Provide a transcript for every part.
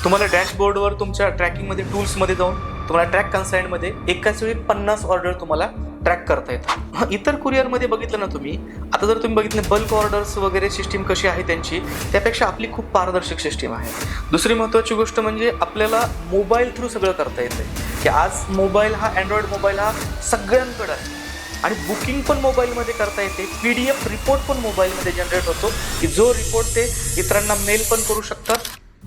तुम्हाला डॅशबोर्डवर तुमच्या ट्रॅकिंगमध्ये टूल्समध्ये जाऊन तुम्हाला ट्रॅक कन्साइनमध्ये एकाच वेळी 50 ऑर्डर तुम्हाला ट्रॅक करता येतात. इतर कुरिअरमध्ये बघितलं ना तुम्ही, आता जर तुम्ही बघितलं बल्क ऑर्डर्स वगैरे सिस्टीम कशी आहे त्यांची, त्यापेक्षा आपली खूप पारदर्शक सिस्टीम आहे. दुसरी महत्त्वाची गोष्ट म्हणजे आपल्याला मोबाईल थ्रू सगळं करता येतं, की आज मोबाईल हा अँड्रॉइड मोबाईल हा सगळ्यांकडे आहे आणि बुकिंग पण मोबाईलमध्ये करता येते. PDF रिपोर्ट पण मोबाईलमध्ये जनरेट होतो, की जो रिपोर्ट ते इतरांना मेल पण करू शकतात.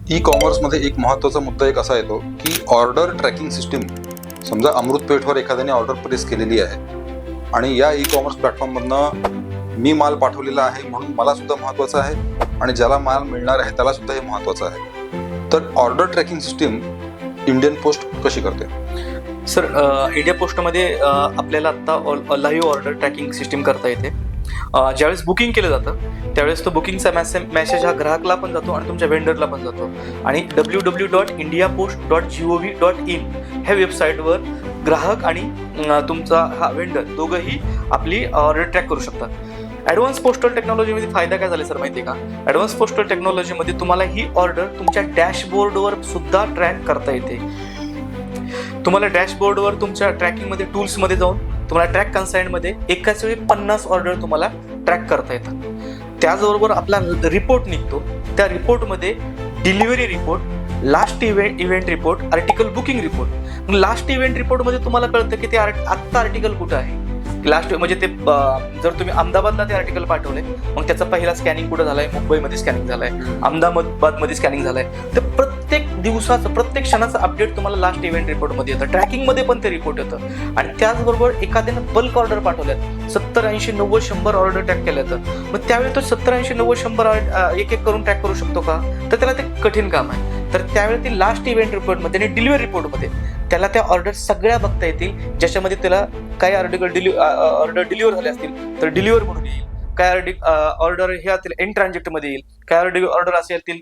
ई कॉमर्समध्ये एक महत्त्वाचा मुद्दा एक असा येतो की ऑर्डर ट्रॅकिंग सिस्टीम. समजा अमृतपेठवर एखाद्याने ऑर्डर प्लेस केलेली आहे आणि या ई कॉमर्स प्लॅटफॉर्ममधनं मी माल पाठवलेला आहे म्हणून मला सुद्धा महत्त्वाचं आहे आणि ज्याला माल मिळणार आहे त्याला सुद्धा हे महत्त्वाचं आहे. तर order tracking system Indian post कशी करते? सर, इंडिया पोस्टमध्ये आपल्याला आत्ता लाईव्ह ऑर्डर ट्रॅकिंग सिस्टीम करता येते. ज्यावेळेस बुकिंग केलं जातं त्यावेळेस तो बुकिंगचा मेसेज हा ग्राहकला पण जातो आणि तुमच्या वेंडरला पण जातो. आणि www.indiapost.gov.in ह्या वेबसाईटवर ग्राहक आणि तुमचा हा वेंडर दोघंही आपली ऑर्डर ट्रॅक करू शकतात. ॲडव्हान्स पोस्टल टेक्नॉलॉजीमध्ये फायदा काय झाला सर माहिती आहे का? ॲडव्हान्स पोस्टल टेक्नॉलॉजीमध्ये तुम्हाला ही ऑर्डर तुमच्या डॅशबोर्डवर सुद्धा ट्रॅक करता येते. तुम्हाला डॅशबोर्डवर तुमच्या ट्रॅकिंगमध्ये टूल्समध्ये जाऊन तुम्हाला ट्रॅक कन्साइनमध्ये एकाच वेळी 50 ऑर्डर तुम्हाला ट्रॅक करता येतात. त्याचबरोबर आपला रिपोर्ट निघतो, त्या रिपोर्टमध्ये delivery report, last event report, article booking report. Last event रिपोर्टमध्ये तुम्हाला कळतं की ते आत्ता आर्टिकल कुठं आहे. लास्ट म्हणजे ते जर तुम्ही अहमदाबादला ते आर्टिकल पाठवले मग त्याचा पहिला स्कॅनिंग कुठं झालाय, मुंबईमध्ये स्कॅनिंग झालाय, अहमदाबादमध्ये स्कॅनिंग झालाय. तर प्रत्येक दिवसाचं प्रत्येक क्षणाचं अपडेट तुम्हाला लास्ट इव्हेंट रिपोर्टमध्ये येतं. ट्रॅकिंगमध्ये पण ते रिपोर्ट येतं. आणि त्याचबरोबर एखाद्यानं बल्क ऑर्डर पाठवल्यात, 70, 80, 90, 100 ऑर्डर ट्रॅक केल्या तर मग त्यावेळी तो 70, 80, 90, 100 एक एक करून ट्रॅक करू शकतो का? तर त्याला ते कठीण काम आहे. तर त्यावेळी ती लास्ट इव्हेंट रिपोर्टमध्ये आणि डिलिव्हरी रिपोर्टमध्ये त्याला त्या ऑर्डर सगळ्या बघता येतील, ज्याच्यामध्ये त्याला काही ऑर्डर डिलिव्हर झाले असतील तर डिलिव्हर म्हणून येईल, काय ऑर्डर हे असतील एंड ट्रान्झॅक्टमध्ये येईल, काय ऑर्डर असे येतील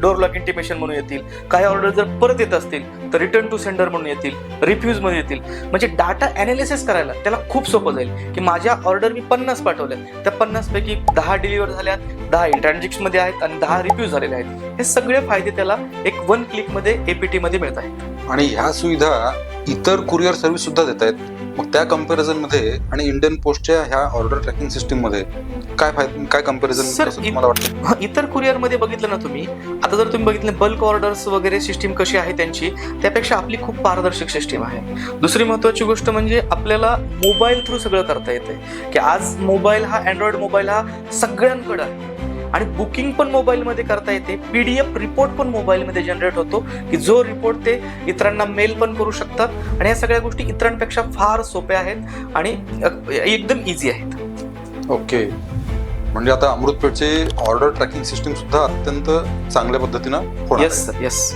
डोर लॉक इंटिमेशन म्हणून येतील, काही ऑर्डर जर परत येत असतील तर रिटर्न टू सेंडर म्हणून येतील, रिफ्यूज मध्ये येतील. म्हणजे डाटा ॲनालिसिस करायला त्याला खूप सोपं जाईल, की माझ्या ऑर्डर मी 50 पाठवल्या, त्या 50 पैकी 10 डिलिव्हर झाल्यात, 10 इन ट्रान्झॅक्शनमध्ये आहेत आणि 10 रिफ्यूज झालेले आहेत. हे सगळे फायदे त्याला एक 1 क्लिकमध्ये APT मध्ये मिळत आहेत. आणि ह्या सुविधा इतर कुरिअर सर्व्हिस सुद्धा देत आहेत. मग त्या कंपॅरिझन मध्ये आणि इंडियन पोस्टच्या ह्या ऑर्डर ट्रॅकिंग सिस्टीम मध्ये काय कंपॅरिझन मला वाटतं? इतर कुरिअरमध्ये बघितलं ना तुम्ही, आता जर तुम्ही बघितलं बल्क ऑर्डर्स वगैरे सिस्टीम कशी आहे त्यांची, त्यापेक्षा आपली खूप पारदर्शक सिस्टीम आहे. दुसरी महत्त्वाची गोष्ट म्हणजे आपल्याला मोबाईल थ्रू सगळं करता येते, की आज मोबाईल हा अँड्रॉइड मोबाईल हा सगळ्यांकडे आहे आणि बुकिंग पण मोबाईलमध्ये करता येते. PDF रिपोर्ट पण मोबाईलमध्ये जनरेट होतो, की जो रिपोर्ट ते इतरांना मेल पण करू शकतात. आणि या सगळ्या गोष्टी इतरांपेक्षा फार सोप्या आहेत आणि एकदम इझी आहेत. ओके, म्हणजे आता अमृतपेठचे ऑर्डर ट्रॅकिंग सिस्टीम सुद्धा अत्यंत चांगल्या पद्धतीनं होणार आहे. येस.